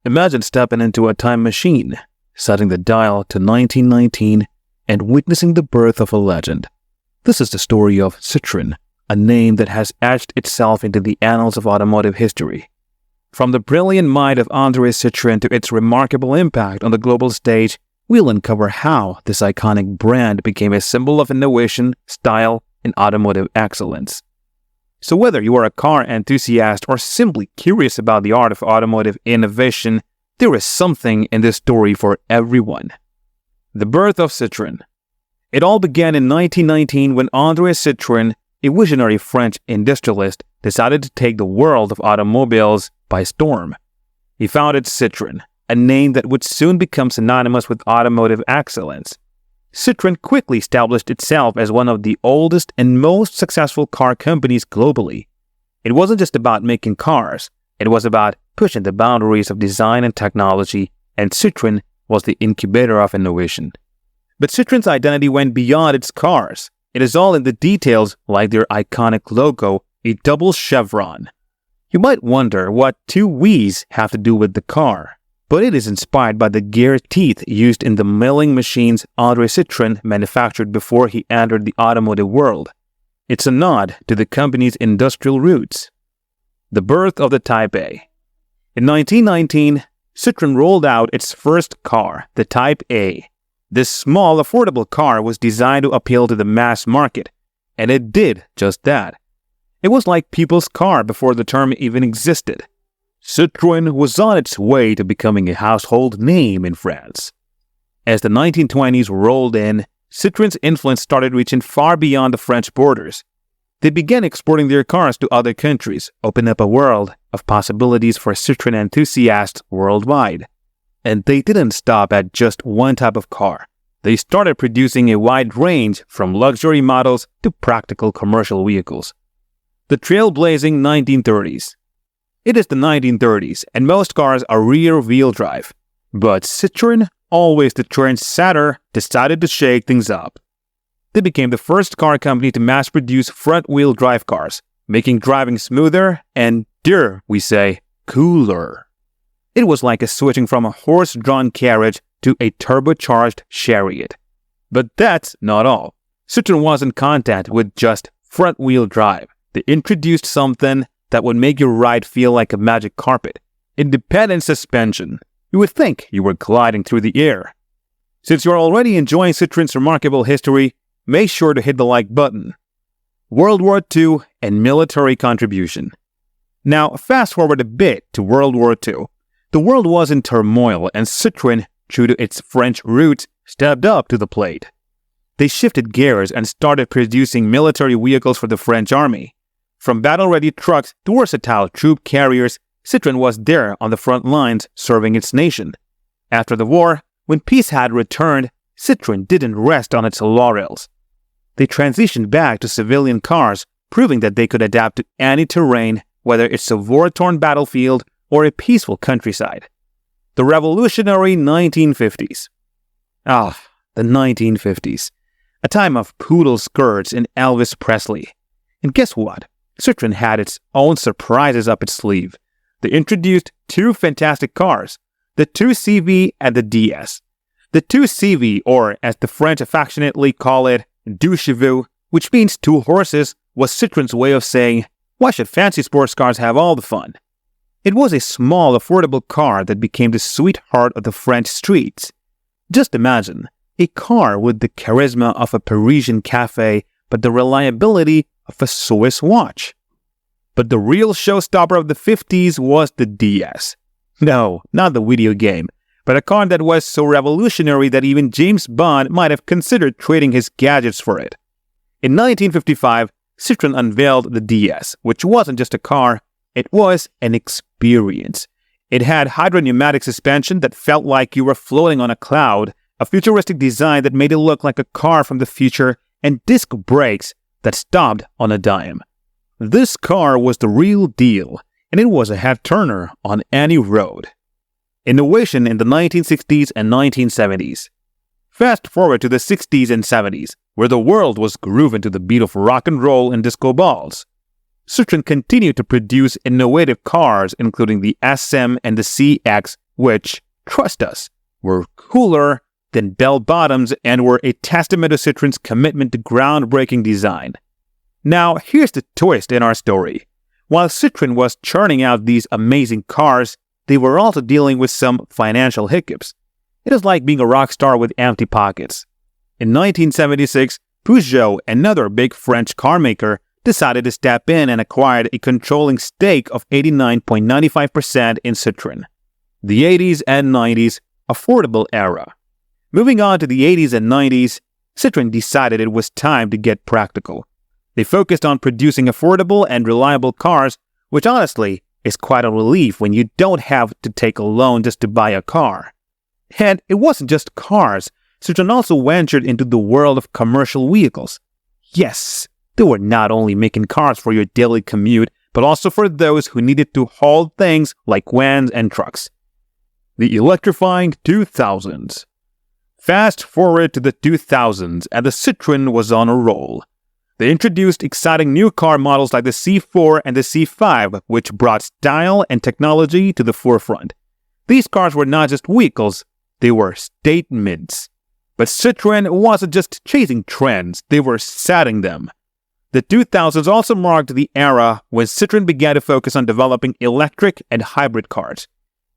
Imagine stepping into a time machine, setting the dial to 1919, and witnessing the birth of a legend. This is the story of Citroën, a name that has etched itself into the annals of automotive history. From the brilliant mind of André Citroën to its remarkable impact on the global stage, we'll uncover how this iconic brand became a symbol of innovation, style, and automotive excellence. So whether you are a car enthusiast or simply curious about the art of automotive innovation, there is something in this story for everyone. The birth of Citroën. It all began in 1919 when André Citroën, a visionary French industrialist, decided to take the world of automobiles by storm. He founded Citroën, a name that would soon become synonymous with automotive excellence. Citroën quickly established itself as one of the oldest and most successful car companies globally. It wasn't just about making cars, it was about pushing the boundaries of design and technology, and Citroën was the incubator of innovation. But Citroën's identity went beyond its cars. It is all in the details, like their iconic logo, a double chevron. You might wonder what two V's have to do with the car, but it is inspired by the gear teeth used in the milling machines André Citroën manufactured before he entered the automotive world. It's a nod to the company's industrial roots. The birth of the Type A. In 1919, Citroën rolled out its first car, the Type A. This small, affordable car was designed to appeal to the mass market, and it did just that. It was like people's car before the term even existed. Citroën was on its way to becoming a household name in France. As the 1920s rolled in, Citroën's influence started reaching far beyond the French borders. They began exporting their cars to other countries, opening up a world of possibilities for Citroën enthusiasts worldwide. And they didn't stop at just one type of car. They started producing a wide range from luxury models to practical commercial vehicles. The Trailblazing 1930s. It is the 1930s, and most cars are rear-wheel drive. But Citroën, always the trendsetter, decided to shake things up. They became the first car company to mass-produce front-wheel drive cars, making driving smoother and, dare we say, cooler. It was like a switching from a horse-drawn carriage to a turbocharged chariot. But that's not all. Citroën wasn't content with just front-wheel drive. They introduced something that would make your ride feel like a magic carpet. Independent suspension. You would think you were gliding through the air. Since you're already enjoying Citroën's remarkable history, make sure to hit the like button. World War II and military contribution. Now, fast forward a bit to World War II. The world was in turmoil, and Citroën, true to its French roots, stepped up to the plate. They shifted gears and started producing military vehicles for the French army. From battle-ready trucks to versatile troop carriers, Citroën was there on the front lines serving its nation. After the war, when peace had returned, Citroën didn't rest on its laurels. They transitioned back to civilian cars, proving that they could adapt to any terrain, whether it's a war-torn battlefield or a peaceful countryside. The revolutionary 1950s. The 1950s. A time of poodle skirts and Elvis Presley. And guess what? Citroën had its own surprises up its sleeve. They introduced two fantastic cars, the 2CV and the DS. The 2CV, or as the French affectionately call it, deux chevaux, which means two horses, was Citroën's way of saying, why should fancy sports cars have all the fun? It was a small, affordable car that became the sweetheart of the French streets. Just imagine, a car with the charisma of a Parisian cafe, but the reliability of a Swiss watch. But the real showstopper of the 50s was the DS. No, not the video game, but a car that was so revolutionary that even James Bond might have considered trading his gadgets for it. In 1955, Citroën unveiled the DS, which wasn't just a car, it was an experience. It had hydropneumatic suspension that felt like you were floating on a cloud, a futuristic design that made it look like a car from the future, and disc brakes that stopped on a dime. This car was the real deal, and it was a head-turner on any road. Innovation in the 1960s and 1970s. Fast forward to the 60s and 70s, where the world was grooving to the beat of rock and roll and disco balls. Citroën continued to produce innovative cars, including the SM and the CX, which, trust us, were cooler than bell-bottoms and were a testament to Citroën's commitment to groundbreaking design. Now, here's the twist in our story. While Citroën was churning out these amazing cars, they were also dealing with some financial hiccups. It is like being a rock star with empty pockets. In 1976, Peugeot, another big French car maker, decided to step in and acquired a controlling stake of 89.95% in Citroën. The 80s and 90s, affordable era. Moving on to the 80s and 90s, Citroën decided it was time to get practical. They focused on producing affordable and reliable cars, which honestly is quite a relief when you don't have to take a loan just to buy a car. And it wasn't just cars. Citroën also ventured into the world of commercial vehicles. Yes, they were not only making cars for your daily commute, but also for those who needed to haul things like vans and trucks. The electrifying 2000s. Fast forward to the 2000s, and the Citroën was on a roll. They introduced exciting new car models like the C4 and the C5, which brought style and technology to the forefront. These cars were not just vehicles, they were statements. But Citroën wasn't just chasing trends, they were setting them. The 2000s also marked the era when Citroën began to focus on developing electric and hybrid cars.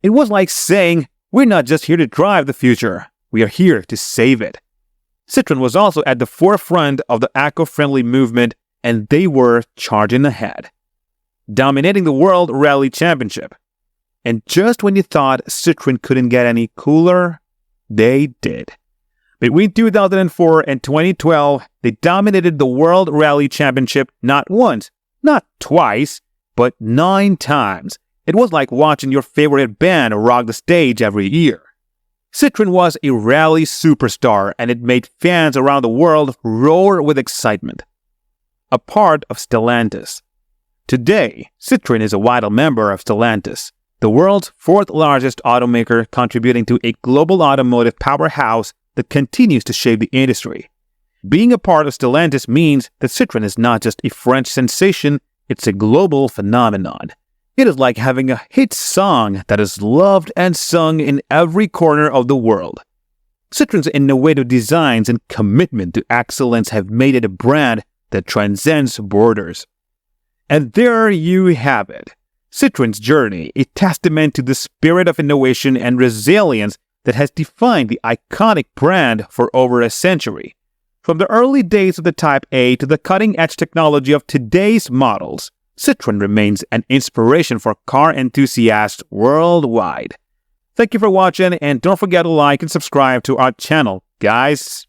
It was like saying, we're not just here to drive the future, we are here to save it. Citroën was also at the forefront of the eco-friendly movement, and they were charging ahead, dominating the World Rally Championship. And just when you thought Citroën couldn't get any cooler, they did. Between 2004 and 2012, they dominated the World Rally Championship not once, not twice, but 9 times. It was like watching your favorite band rock the stage every year. Citroën was a rally superstar, and it made fans around the world roar with excitement. A part of Stellantis. Today, Citroën is a vital member of Stellantis, the world's 4th largest automaker, contributing to a global automotive powerhouse that continues to shape the industry. Being a part of Stellantis means that Citroën is not just a French sensation, it's a global phenomenon. It is like having a hit song that is loved and sung in every corner of the world. Citroën's innovative designs and commitment to excellence have made it a brand that transcends borders. And there you have it. Citroën's journey, a testament to the spirit of innovation and resilience that has defined the iconic brand for over a century. From the early days of the Type A to the cutting-edge technology of today's models, Citroën remains an inspiration for car enthusiasts worldwide. Thank you for watching, and don't forget to like and subscribe to our channel, guys.